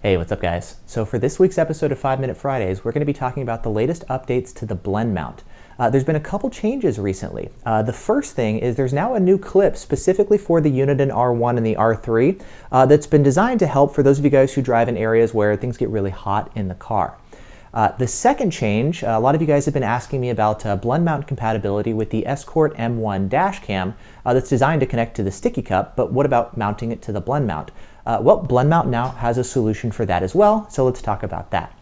Hey, what's up guys? So for this week's episode of 5 Minute Fridays, we're going to be talking about the latest updates to the Blendmount. There's been a couple changes recently. The first thing is there's now a new clip specifically for the Uniden R1 and the R3 that's been designed to help for those of you guys who drive in areas where things get really hot in the car. The second change, a lot of you guys have been asking me about Blendmount compatibility with the Escort M1 Dashcam that's designed to connect to the sticky cup, but what about mounting it to the Blendmount? Well, Blendmount now has a solution for that as well, so let's talk about that.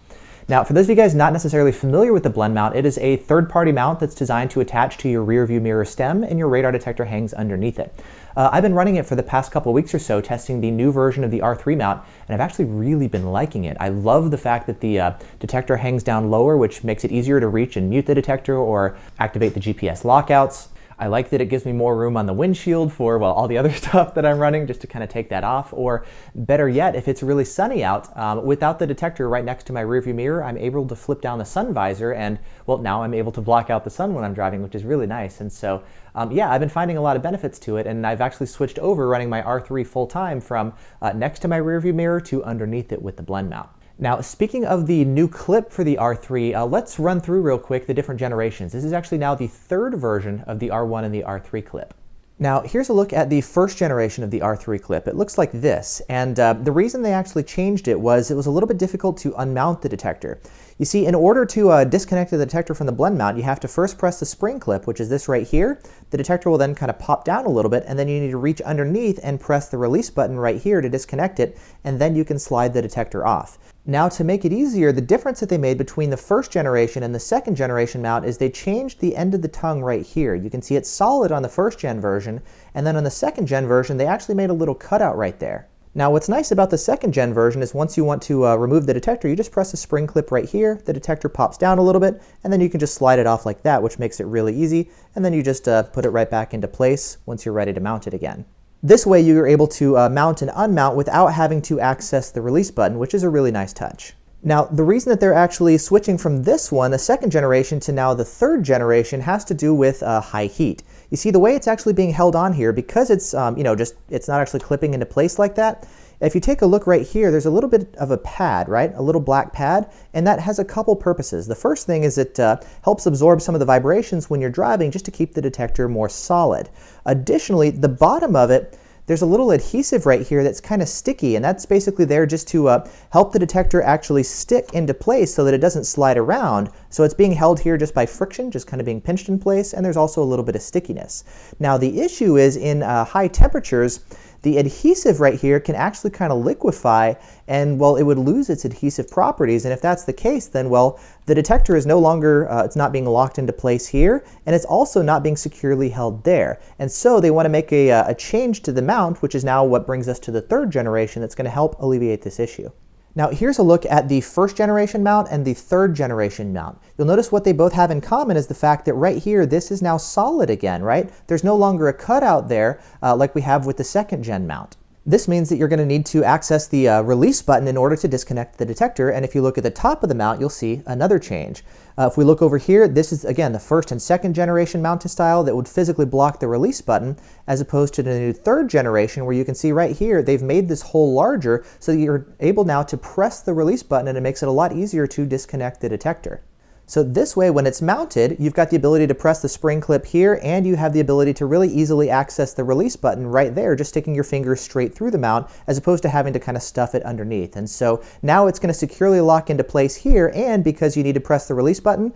Now, for those of you guys not necessarily familiar with the Blendmount, it is a third-party mount that's designed to attach to your rear view mirror stem, and your radar detector hangs underneath it. I've been running it for the past couple weeks or so, testing the new version of the R3 mount, and I've actually really been liking it. I love the fact that the detector hangs down lower, which makes it easier to reach and mute the detector or activate the GPS lockouts. I like that it gives me more room on the windshield for, well, all the other stuff that I'm running, just to kind of take that off. Or better yet, if it's really sunny out, without the detector right next to my rearview mirror, I'm able to flip down the sun visor and, well, now I'm able to block out the sun when I'm driving, which is really nice. And so, yeah, I've been finding a lot of benefits to it, and I've actually switched over running my R3 full time from next to my rearview mirror to underneath it with the Blendmount. Now, speaking of the new clip for the R3, let's run through real quick the different generations. This is actually now the third version of the R1 and the R3 clip. Now, here's a look at the first generation of the R3 clip. It looks like this, and the reason they actually changed it was a little bit difficult to unmount the detector. You see, in order to disconnect the detector from the Blendmount, you have to first press the spring clip, which is this right here. The detector will then kind of pop down a little bit, and then you need to reach underneath and press the release button right here to disconnect it, and then you can slide the detector off. Now, to make it easier, the difference that they made between the first generation and the second generation mount is they changed the end of the tongue right here. You can see it's solid on the first gen version, and then on the second gen version, they actually made a little cutout right there. Now, what's nice about the second gen version is once you want to remove the detector, you just press the spring clip right here, the detector pops down a little bit, and then you can just slide it off like that, which makes it really easy, and then you just put it right back into place once you're ready to mount it again. This way you're able to mount and unmount without having to access the release button, which is a really nice touch. Now, the reason that they're actually switching from this one, the second generation, to now the third generation has to do with high heat. You see, the way it's actually being held on here, because it's, it's not actually clipping into place like that. If you take a look right here, there's a little bit of a pad, right? A little black pad, and that has a couple purposes. The first thing is it helps absorb some of the vibrations when you're driving just to keep the detector more solid. Additionally, the bottom of it, there's a little adhesive right here that's kind of sticky, and that's basically there just to help the detector actually stick into place so that it doesn't slide around. So it's being held here just by friction, just kind of being pinched in place, and there's also a little bit of stickiness. Now, the issue is in high temperatures, the adhesive right here can actually kind of liquefy, and, well, it would lose its adhesive properties. And if that's the case, then, well, the detector is no longer, it's not being locked into place here, and it's also not being securely held there. And so they want to make a change to the mount, which is now what brings us to the third generation that's going to help alleviate this issue. Now, here's a look at the first generation mount and the third generation mount. You'll notice what they both have in common is the fact that right here, this is now solid again, right? There's no longer a cutout there like we have with the second gen mount. This means that you're going to need to access the release button in order to disconnect the detector, and if you look at the top of the mount, you'll see another change. If we look over here, this is, again, the first and second generation mounting style that would physically block the release button, as opposed to the new third generation, where you can see right here, they've made this hole larger so that you're able now to press the release button, and it makes it a lot easier to disconnect the detector. So this way, when it's mounted, you've got the ability to press the spring clip here, and you have the ability to really easily access the release button right there, just sticking your finger straight through the mount, as opposed to having to kind of stuff it underneath. And so now it's going to securely lock into place here, and because you need to press the release button,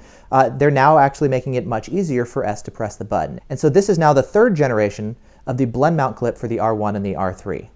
they're now actually making it much easier for us to press the button. And so this is now the third generation of the Blendmount clip for the R1 and the R3.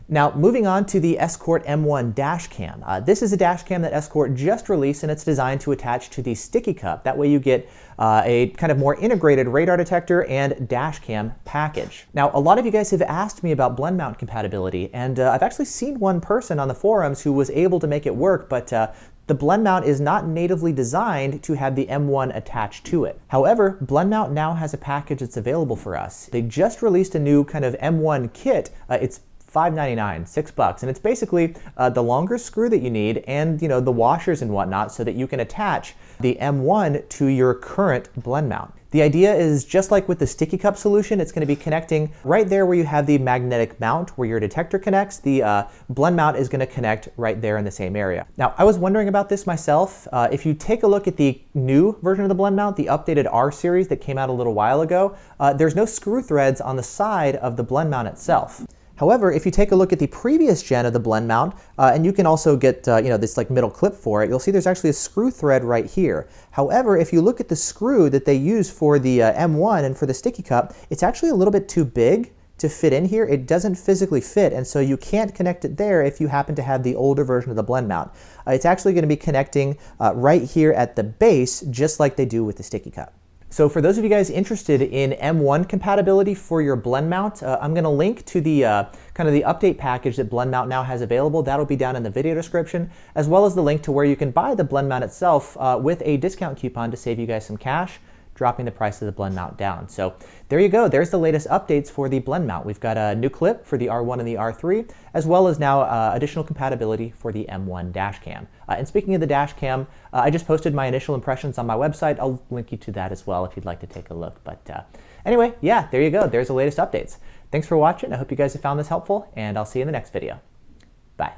Now, moving on to the Escort M1 Dashcam. This is a dashcam that Escort just released, and it's designed to attach to the sticky cup. That way you get a kind of more integrated radar detector and dashcam package. Now, a lot of you guys have asked me about Blendmount compatibility, and I've actually seen one person on the forums who was able to make it work, but the Blendmount is not natively designed to have the M1 attached to it. However, Blendmount now has a package that's available for us. They just released a new kind of M1 kit. It's $5.99, $6, and it's basically the longer screw that you need, and the washers and whatnot, so that you can attach the M1 to your current Blendmount. The idea is just like with the sticky cup solution, it's going to be connecting right there where you have the magnetic mount where your detector connects. The blend mount is going to connect right there in the same area. Now, I was wondering about this myself. If you take a look at the new version of the blend mount, the updated R series that came out a little while ago, there's no screw threads on the side of the blend mount itself. However, if you take a look at the previous gen of the blend mount, and you can also get this like middle clip for it, you'll see there's actually a screw thread right here. However, if you look at the screw that they use for the M1 and for the sticky cup, it's actually a little bit too big to fit in here. It doesn't physically fit, and so you can't connect it there if you happen to have the older version of the blend mount. It's actually going to be connecting right here at the base, just like they do with the sticky cup. So for those of you guys interested in M1 compatibility for your blend mount, I'm going to link to the kind of the update package that Blendmount now has available. That'll be down in the video description, as well as the link to where you can buy the blend mount itself with a discount coupon to save you guys some cash, dropping the price of the blend mount down. So there you go. There's the latest updates for the blend mount. We've got a new clip for the R1 and the R3, as well as now additional compatibility for the M1 Dashcam. And speaking of the Dashcam, I just posted my initial impressions on my website. I'll link you to that as well if you'd like to take a look. But anyway, yeah, there you go. There's the latest updates. Thanks for watching. I hope you guys have found this helpful, and I'll see you in the next video. Bye.